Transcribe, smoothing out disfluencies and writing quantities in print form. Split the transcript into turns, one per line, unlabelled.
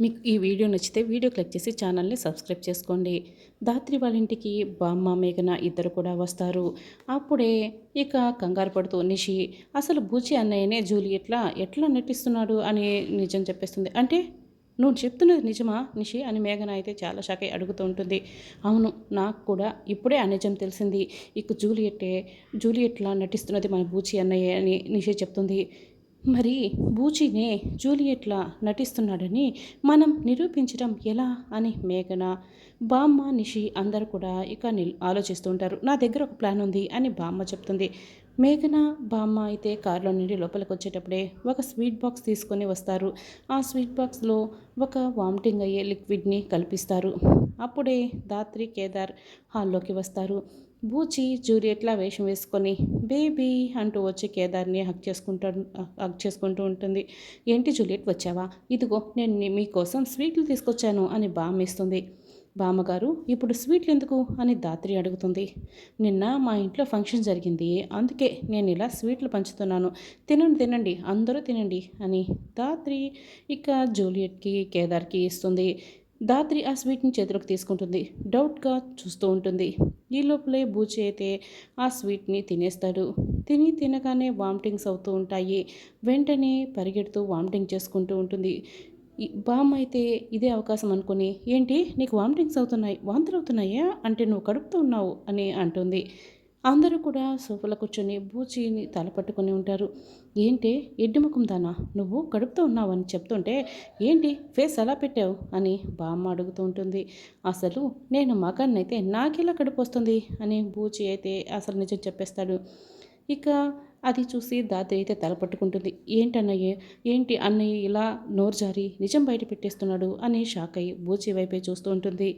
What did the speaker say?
మీకు ఈ వీడియో నచ్చితే వీడియో క్లిక్ చేసి ఛానల్ని సబ్స్క్రైబ్ చేసుకోండి. ధాత్రి వాళ్ళ ఇంటికి బామ్మ, మేఘన ఇద్దరు కూడా వస్తారు. అప్పుడే ఇక కంగారు పడుతూ నిషి అసలు బూచి అన్నయ్యనే జూలియట్లా ఎట్లా నటిస్తున్నాడు అని నిజం చెప్పేస్తుంది. అంటే నువ్వు చెప్తున్నది నిజమా నిషి అని మేఘన అయితే చాలా షాక్ అయి అడుగుతూ ఉంటుంది. అవును, నాకు కూడా ఇప్పుడే ఆ నిజం తెలిసింది. ఇక జూలియట్లా నటిస్తున్నది మన బూచి అన్నయ్య అని నిషి చెప్తుంది. మరి బూచినే జూలియట్లా నటిస్తున్నాడని మనం నిరూపించడం ఎలా అని మేఘన, బామ్మ, నిషి అందరూ కూడా ఇక ఆలోచిస్తూ ఉంటారు. నా దగ్గర ఒక ప్లాన్ ఉంది అని బామ్మ చెప్తుంది. మేఘన, బామ్మ అయితే కారులో నుండి లోపలికి వచ్చేటప్పుడే ఒక స్వీట్ బాక్స్ తీసుకొని వస్తారు. ఆ స్వీట్ బాక్స్లో ఒక వామిటింగ్ అయ్యే లిక్విడ్ని కల్పిస్తారు. అప్పుడే ధాత్రి, కేదార్ హాల్లోకి వస్తారు. బూచి జూలియట్లా వేషం వేసుకొని బేబీ అంటూ వచ్చి కేదార్ని హక్ చేసుకుంటూ ఉంటుంది. ఏంటి జూలియట్ వచ్చావా? ఇదిగో నేను మీకోసం స్వీట్లు తీసుకొచ్చాను అని బామ్మ ఇస్తుంది. బామ్మగారు ఇప్పుడు స్వీట్లు ఎందుకు అని ధాత్రి అడుగుతుంది. నిన్న మా ఇంట్లో ఫంక్షన్ జరిగింది, అందుకే నేను ఇలా స్వీట్లు పంచుతున్నాను. తినండి తినండి అందరూ తినండి అని ధాత్రి ఇక జూలియట్కి, కేదార్కి ఇస్తుంది. ధాత్రి ఆ స్వీట్ని చేతిలోకి తీసుకుంటుంది. డౌట్గా చూస్తూ ఉంటుంది. ఈ లోపలే బూచి అయితే ఆ స్వీట్ని తినేస్తాడు. తినగానే వామిటింగ్స్ అవుతూ ఉంటాయి. వెంటనే పరిగెడుతూ వామిటింగ్ చేసుకుంటూ ఉంటుంది. బామ్మ అయితే ఇదే అవకాశం అనుకుని, ఏంటి నీకు వామిటింగ్స్ అవుతున్నాయి, వాంతులు అవుతున్నాయా అంటే నువ్వు కడుపుతూ ఉన్నావు అని అంటుంది. అందరూ కూడా సోఫాలో కూర్చొని బూచిని తల పట్టుకొని ఉంటారు. ఏంటి ఎడ్డిముఖం దానా, నువ్వు కడుపుతూ ఉన్నావని చెప్తుంటే ఏంటి ఫేస్ అలా పెట్టావు అని బామ్మ అడుగుతూ ఉంటుంది. అసలు నేను మగాన్నైతే నాకెలా కడుపు వస్తుంది అని బూచి అయితే అసలు నిజం చెప్పేస్తాడు. ఇక అది చూసి దాత్రి అయితే తల పట్టుకుంటుంది. ఏంటి అన్నయ్య ఇలా నోరు జారి నిజం బయట పెట్టేస్తున్నాడు అని షాక్ అయ్యి బూచి వైపే చూస్తూ ఉంటుంది.